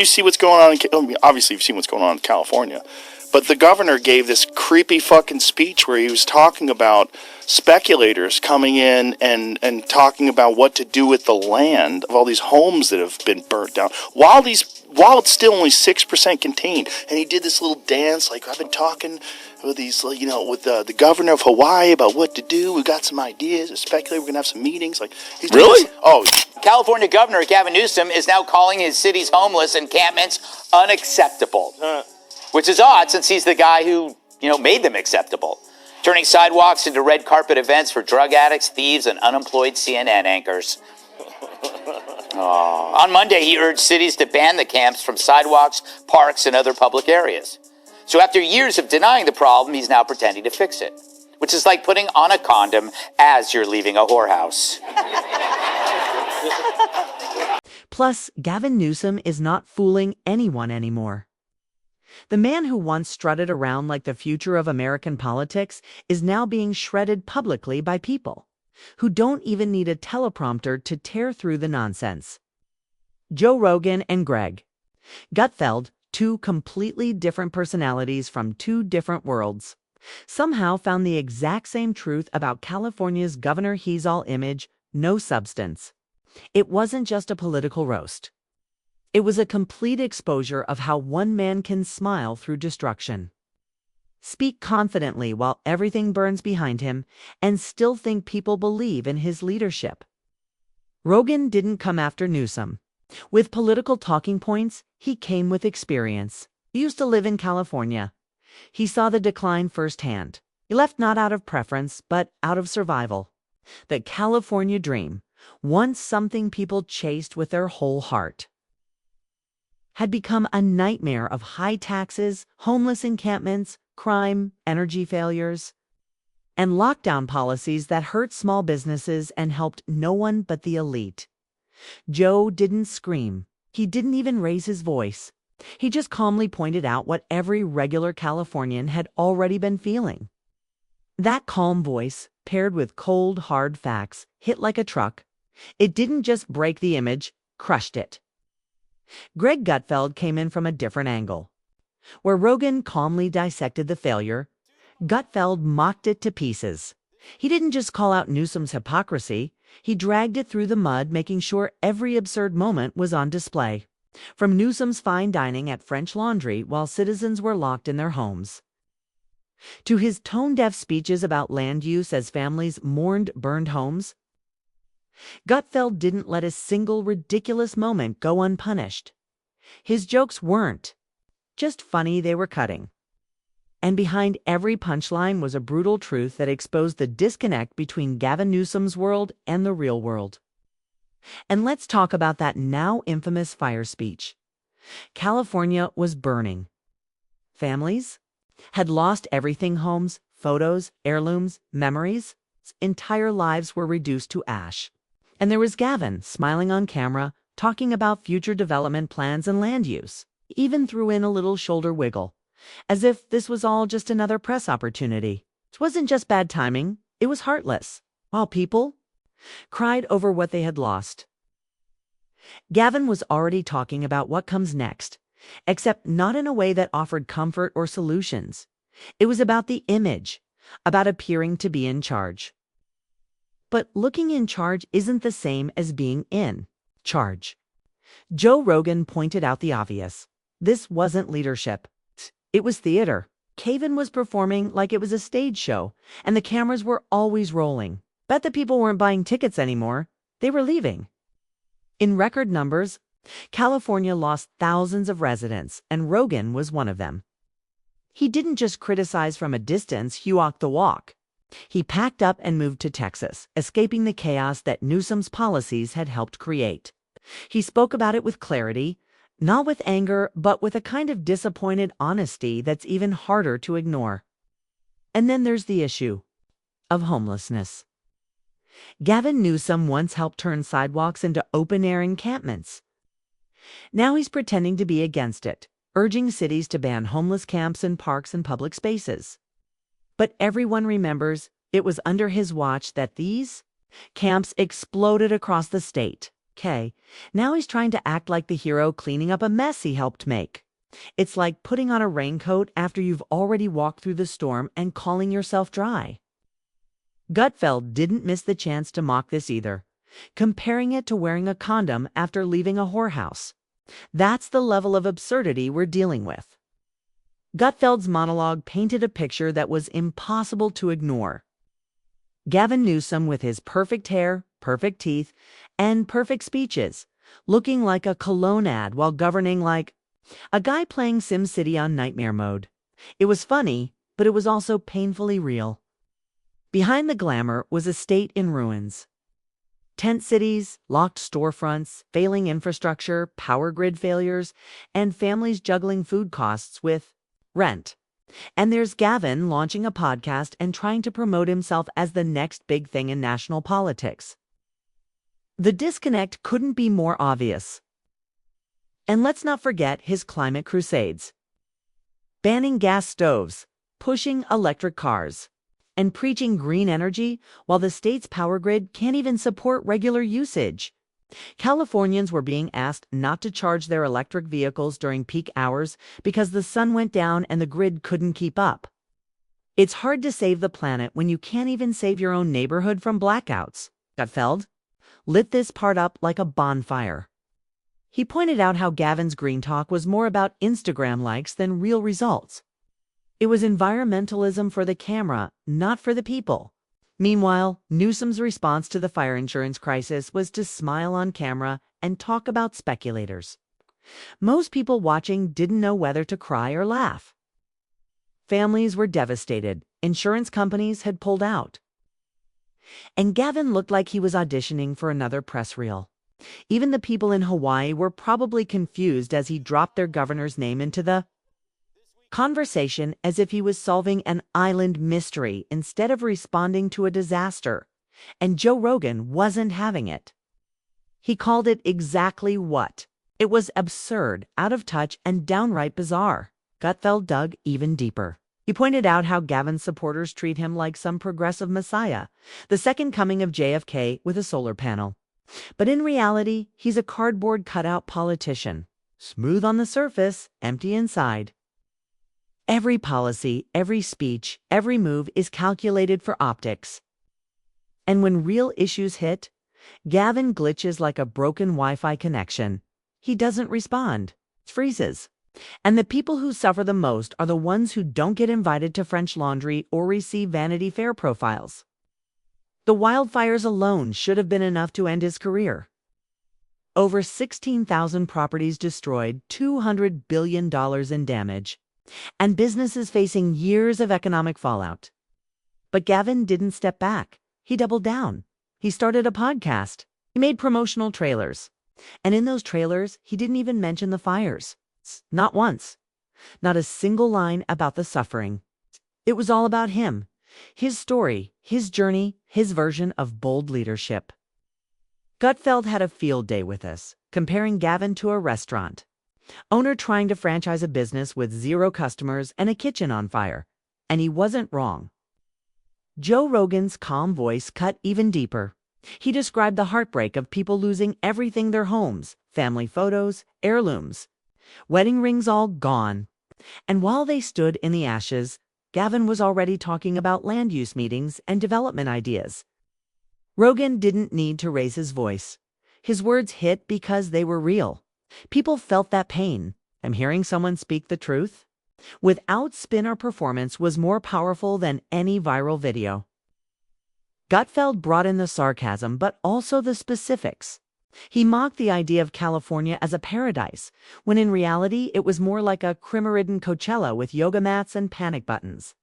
You see what's going on obviously you've seen what's going on in California, but the governor gave this creepy fucking speech where he was talking about speculators coming in and talking about what to do with the land of all these homes that have been burnt down while it's still only 6% contained. And he did this little dance like, I've been talking with these, with the governor of Hawaii about what to do. We've got some ideas, a speculator, we're going to have some meetings. Like, he's really? Oh, California Governor Gavin Newsom is now calling his city's homeless encampments unacceptable, which is odd since he's the guy who, made them acceptable, turning sidewalks into red carpet events for drug addicts, thieves, and unemployed CNN anchors. On Monday, he urged cities to ban the camps from sidewalks, parks, and other public areas. So after years of denying the problem, he's now pretending to fix it, which is like putting on a condom as you're leaving a whorehouse. Plus, Gavin Newsom is not fooling anyone anymore. The man who once strutted around like the future of American politics is now being shredded publicly by people who don't even need a teleprompter to tear through the nonsense. Joe Rogan and Greg Gutfeld, two completely different personalities from two different worlds, somehow found the exact same truth about California's Governor He's-All image, no substance. It wasn't just a political roast. It was a complete exposure of how one man can smile through destruction, speak confidently while everything burns behind him, and still think people believe in his leadership. Rogan didn't come after Newsom with political talking points. He came with experience. He used to live in California. He saw the decline firsthand. He left not out of preference, but out of survival. The California dream, once something people chased with their whole heart, had become a nightmare of high taxes, homeless encampments, crime, energy failures, and lockdown policies that hurt small businesses and helped no one but the elite. Joe didn't scream. He didn't even raise his voice. He just calmly pointed out what every regular Californian had already been feeling. That calm voice, paired with cold, hard facts, hit like a truck. It didn't just break the image, crushed it. Greg Gutfeld came in from a different angle. Where Rogan calmly dissected the failure, Gutfeld mocked it to pieces. He didn't just call out Newsom's hypocrisy, he dragged it through the mud, making sure every absurd moment was on display. From Newsom's fine dining at French Laundry while citizens were locked in their homes, to his tone-deaf speeches about land use as families mourned burned homes, Gutfeld didn't let a single ridiculous moment go unpunished. His jokes weren't just funny, they were cutting. And behind every punchline was a brutal truth that exposed the disconnect between Gavin Newsom's world and the real world. And let's talk about that now infamous fire speech. California was burning. Families had lost everything: homes, photos, heirlooms, memories. Entire lives were reduced to ash. And there was Gavin, smiling on camera, talking about future development plans and land use. He even threw in a little shoulder wiggle, as if this was all just another press opportunity. It wasn't just bad timing, it was heartless. While people cried over what they had lost, Gavin was already talking about what comes next, except not in a way that offered comfort or solutions. It was about the image, about appearing to be in charge. But looking in charge isn't the same as being in charge. Joe Rogan pointed out the obvious. This wasn't leadership. It was theater. Gavin was performing like it was a stage show, and the cameras were always rolling. Bet the people weren't buying tickets anymore. They were leaving. In record numbers, California lost thousands of residents, and Rogan was one of them. He didn't just criticize from a distance, he walked the walk. He packed up and moved to Texas, escaping the chaos that Newsom's policies had helped create. He spoke about it with clarity, not with anger, but with a kind of disappointed honesty that's even harder to ignore. And then there's the issue of homelessness. Gavin Newsom once helped turn sidewalks into open-air encampments. Now he's pretending to be against it, urging cities to ban homeless camps in parks and public spaces. But everyone remembers it was under his watch that these camps exploded across the state. JFK, now he's trying to act like the hero cleaning up a mess he helped make. It's like putting on a raincoat after you've already walked through the storm and calling yourself dry. Gutfeld didn't miss the chance to mock this either, comparing it to wearing a condom after leaving a whorehouse. That's the level of absurdity we're dealing with. Gutfeld's monologue painted a picture that was impossible to ignore. Gavin Newsom with his perfect hair, perfect teeth, and perfect speeches, looking like a cologne ad while governing like a guy playing SimCity on nightmare mode. It was funny, but it was also painfully real. Behind the glamour was a state in ruins. Tent cities, locked storefronts, failing infrastructure, power grid failures, and families juggling food costs with rent. And there's Gavin launching a podcast and trying to promote himself as the next big thing in national politics. The disconnect couldn't be more obvious. And let's not forget his climate crusades. Banning gas stoves, pushing electric cars, and preaching green energy while the state's power grid can't even support regular usage. Californians were being asked not to charge their electric vehicles during peak hours because the sun went down and the grid couldn't keep up. It's hard to save the planet when you can't even save your own neighborhood from blackouts. Gutfeld lit this part up like a bonfire. He pointed out how Gavin's green talk was more about Instagram likes than real results. It was environmentalism for the camera, not for the people. Meanwhile, Newsom's response to the fire insurance crisis was to smile on camera and talk about speculators. Most people watching didn't know whether to cry or laugh. Families were devastated. Insurance companies had pulled out. And Gavin looked like he was auditioning for another press reel. Even the people in Hawaii were probably confused as he dropped their governor's name into the conversation as if he was solving an island mystery instead of responding to a disaster. And Joe Rogan wasn't having it. He called it exactly what. It was absurd, out of touch, and downright bizarre. Gutfeld dug even deeper. He pointed out how Gavin's supporters treat him like some progressive messiah, the second coming of JFK with a solar panel. But in reality, he's a cardboard cutout politician. Smooth on the surface, empty inside. Every policy, every speech, every move is calculated for optics. And when real issues hit, Gavin glitches like a broken Wi-Fi connection. He doesn't respond. Freezes. And the people who suffer the most are the ones who don't get invited to French Laundry or receive Vanity Fair profiles. The wildfires alone should have been enough to end his career. Over 16,000 properties destroyed, $200 billion in damage, and businesses facing years of economic fallout. But Gavin didn't step back. He doubled down. He started a podcast. He made promotional trailers. And in those trailers, he didn't even mention the fires. Not once. Not a single line about the suffering. It was all about him. His story, his journey, his version of bold leadership. Gutfeld had a field day with us, comparing Gavin to a restaurant. Owner trying to franchise a business with 0 customers and a kitchen on fire. And he wasn't wrong. Joe Rogan's calm voice cut even deeper. He described the heartbreak of people losing everything: their homes, family photos, heirlooms. Wedding rings all gone. And while they stood in the ashes, Gavin was already talking about land use meetings and development ideas. Rogan didn't need to raise his voice. His words hit because they were real. People felt that pain. And hearing someone speak the truth, without spin or performance, was more powerful than any viral video. Gutfeld brought in the sarcasm, but also the specifics. He mocked the idea of California as a paradise, when in reality it was more like a crime-ridden Coachella with yoga mats and panic buttons.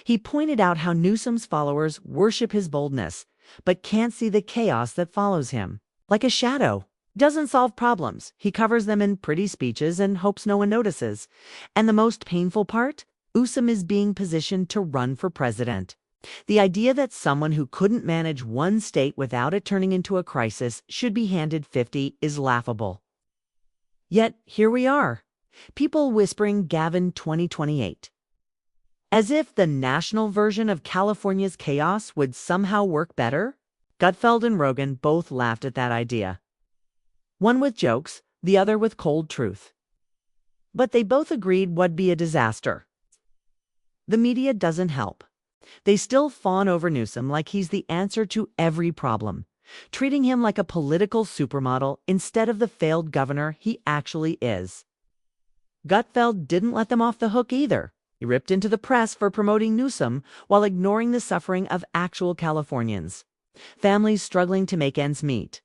He pointed out how Newsom's followers worship his boldness, but can't see the chaos that follows him. Like a shadow. Doesn't solve problems. He covers them in pretty speeches and hopes no one notices. And the most painful part? Newsom is being positioned to run for president. The idea that someone who couldn't manage one state without it turning into a crisis should be handed 50 is laughable. Yet here we are, people whispering Gavin 2028. As if the national version of California's chaos would somehow work better. Gutfeld and Rogan both laughed at that idea. One with jokes, the other with cold truth. But they both agreed would be a disaster. The media doesn't help. They still fawn over Newsom like he's the answer to every problem, treating him like a political supermodel instead of the failed governor he actually is. Gutfeld didn't let them off the hook either. He ripped into the press for promoting Newsom while ignoring the suffering of actual Californians, families struggling to make ends meet,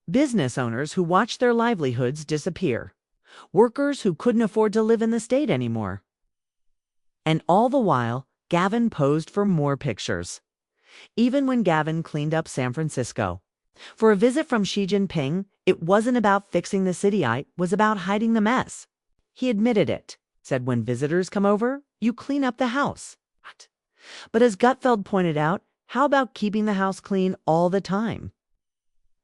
business owners who watched their livelihoods disappear, workers who couldn't afford to live in the state anymore. And all the while, Gavin posed for more pictures. Even when Gavin cleaned up San Francisco. For a visit from Xi Jinping, it wasn't about fixing the city, it was about hiding the mess. He admitted it, said when visitors come over, you clean up the house. But as Gutfeld pointed out, how about keeping the house clean all the time?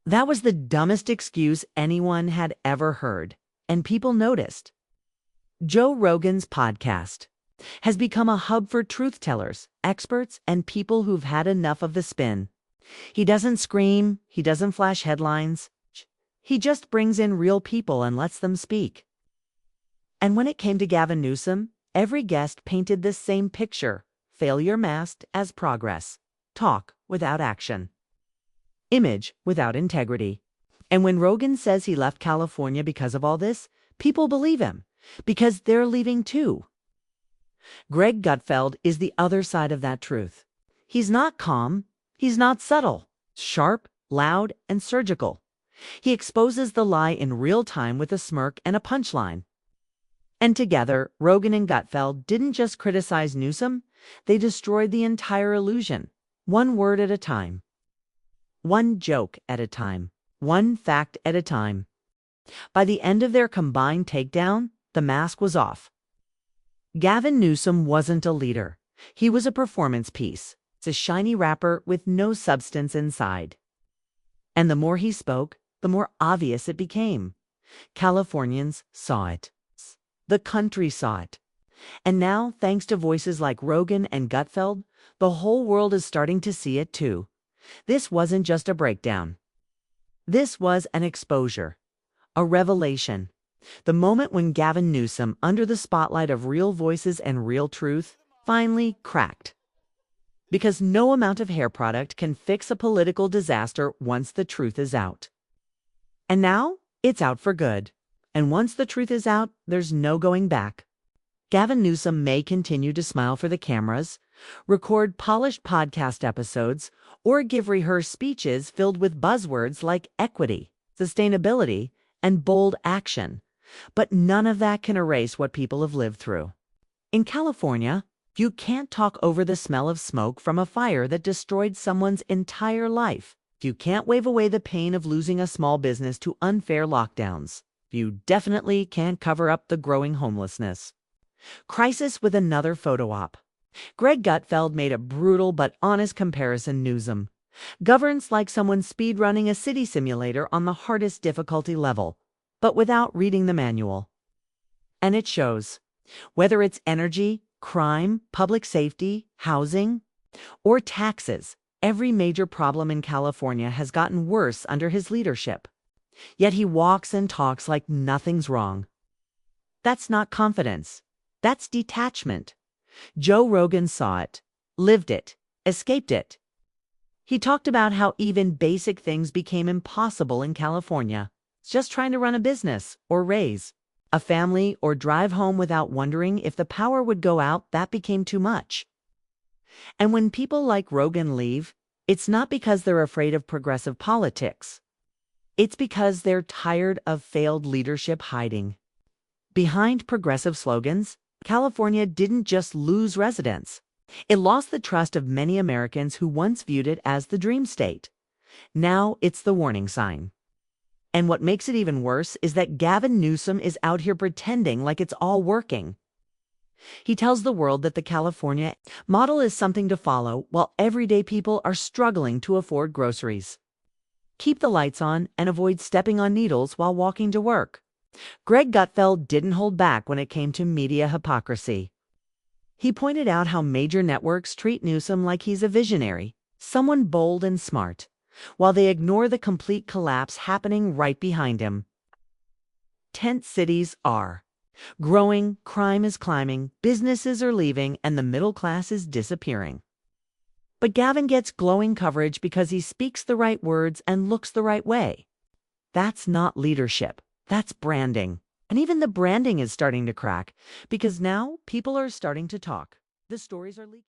That was the dumbest excuse anyone had ever heard, and people noticed. Joe Rogan's podcast has become a hub for truth-tellers, experts, and people who've had enough of the spin. He doesn't scream, he doesn't flash headlines. He just brings in real people and lets them speak. And when it came to Gavin Newsom, every guest painted this same picture: failure masked as progress, talk without action, image without integrity. And when Rogan says he left California because of all this, people believe him, because they're leaving too. Greg Gutfeld is the other side of that truth. He's not calm, he's not subtle, sharp, loud, and surgical. He exposes the lie in real time with a smirk and a punchline. And together, Rogan and Gutfeld didn't just criticize Newsom, they destroyed the entire illusion, one word at a time, one joke at a time, one fact at a time. By the end of their combined takedown, the mask was off. Gavin Newsom wasn't a leader. He was a performance piece. It's a shiny wrapper with no substance inside. And the more he spoke, the more obvious it became. Californians saw it. The country saw it. And now, thanks to voices like Rogan and Gutfeld, the whole world is starting to see it too. This wasn't just a breakdown. This was an exposure, a revelation. The moment when Gavin Newsom, under the spotlight of real voices and real truth, finally cracked. Because no amount of hair product can fix a political disaster once the truth is out. And now, it's out for good. And once the truth is out, there's no going back. Gavin Newsom may continue to smile for the cameras, record polished podcast episodes, or give rehearsed speeches filled with buzzwords like equity, sustainability, and bold action. But none of that can erase what people have lived through. In California, you can't talk over the smell of smoke from a fire that destroyed someone's entire life. You can't wave away the pain of losing a small business to unfair lockdowns. You definitely can't cover up the growing homelessness crisis with another photo op. Greg Gutfeld made a brutal but honest comparison. Newsom governs like someone speedrunning a city simulator on the hardest difficulty level, but without reading the manual. And it shows. Whether it's energy, crime, public safety, housing, or taxes, every major problem in California has gotten worse under his leadership. Yet he walks and talks like nothing's wrong. That's not confidence. That's detachment. Joe Rogan saw it, lived it, escaped it. He talked about how even basic things became impossible in California. Just trying to run a business or raise a family or drive home without wondering if the power would go out, that became too much. And when people like Rogan leave, it's not because they're afraid of progressive politics. It's because they're tired of failed leadership hiding. Behind progressive slogans, California didn't just lose residents. It lost the trust of many Americans who once viewed it as the dream state. Now it's the warning sign. And what makes it even worse is that Gavin Newsom is out here pretending like it's all working. He tells the world that the California model is something to follow while everyday people are struggling to afford groceries. Keep the lights on and avoid stepping on needles while walking to work. Greg Gutfeld didn't hold back when it came to media hypocrisy. He pointed out how major networks treat Newsom like he's a visionary, someone bold and smart, while they ignore the complete collapse happening right behind him. Tent cities are growing, crime is climbing, businesses are leaving, and the middle class is disappearing. But Gavin gets glowing coverage because he speaks the right words and looks the right way. That's not leadership. That's branding. And even the branding is starting to crack because now people are starting to talk. The stories are leaking.